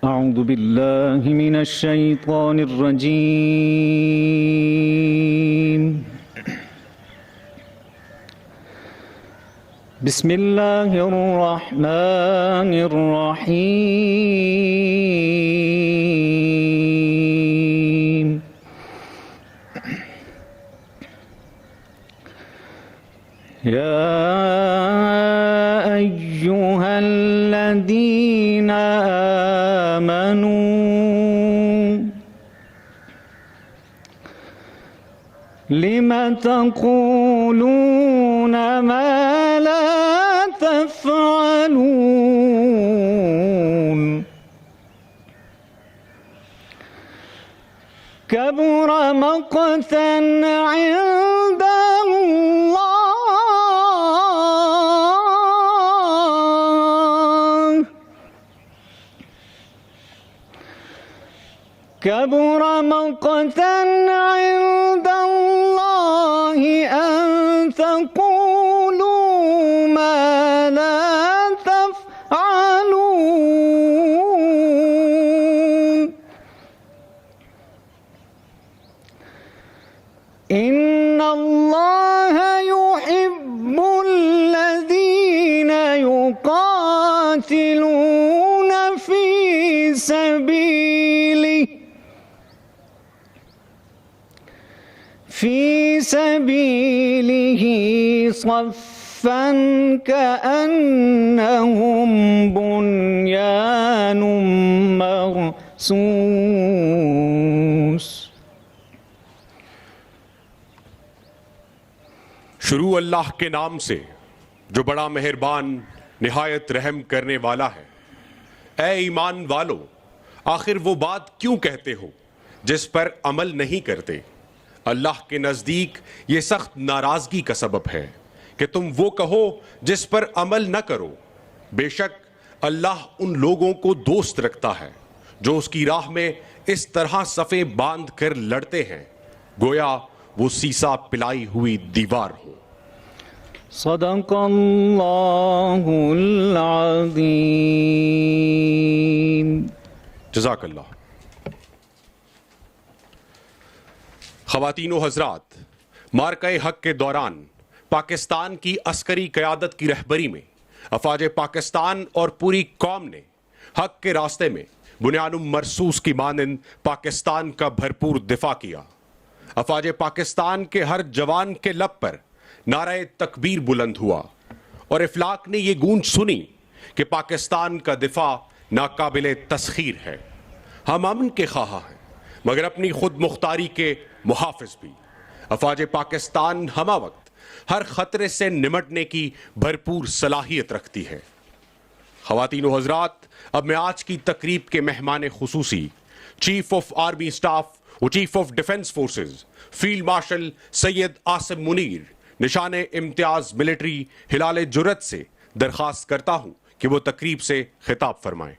أعوذ بالله من الشيطان الرجيم. بسم الله الرحمن الرحيم. يا أيها الذين آمنوا لم تقولون ما لا تفعلون كبر مقتا عند كبر مقتا عند الله أن تقولوا ما لا تفعلون إن الله يحب الذين يقاتلون في سبيله صفا كأنهم بنيان مرصوص. شروع اللہ کے نام سے جو بڑا مہربان نہایت رحم کرنے والا ہے. اے ایمان والو، آخر وہ بات کیوں کہتے ہو جس پر عمل نہیں کرتے؟ اللہ کے نزدیک یہ سخت ناراضگی کا سبب ہے کہ تم وہ کہو جس پر عمل نہ کرو. بے شک اللہ ان لوگوں کو دوست رکھتا ہے جو اس کی راہ میں اس طرح صفیں باندھ کر لڑتے ہیں گویا وہ سیسا پلائی ہوئی دیوار ہو. صدق اللہ العظیم. جزاک اللہ. خواتین و حضرات، مارکہ حق کے دوران پاکستان کی عسکری قیادت کی رہبری میں افواج پاکستان اور پوری قوم نے حق کے راستے میں بنیان مرصوص کی مانند پاکستان کا بھرپور دفاع کیا. افواج پاکستان کے ہر جوان کے لب پر نعرہ تکبیر بلند ہوا اور افلاک نے یہ گونج سنی کہ پاکستان کا دفاع ناقابل تسخیر ہے. ہم امن کے خواہاں ہیں مگر اپنی خود مختاری کے محافظ بھی. افواج پاکستان ہمہ وقت ہر خطرے سے نمٹنے کی بھرپور صلاحیت رکھتی ہے. خواتین و حضرات، اب میں آج کی تقریب کے مہمان خصوصی چیف آف آرمی اسٹاف و چیف آف ڈیفنس فورسز فیلڈ مارشل سید عاصم منیر نشان امتیاز ملٹری ہلال جرأت سے درخواست کرتا ہوں کہ وہ تقریب سے خطاب فرمائیں.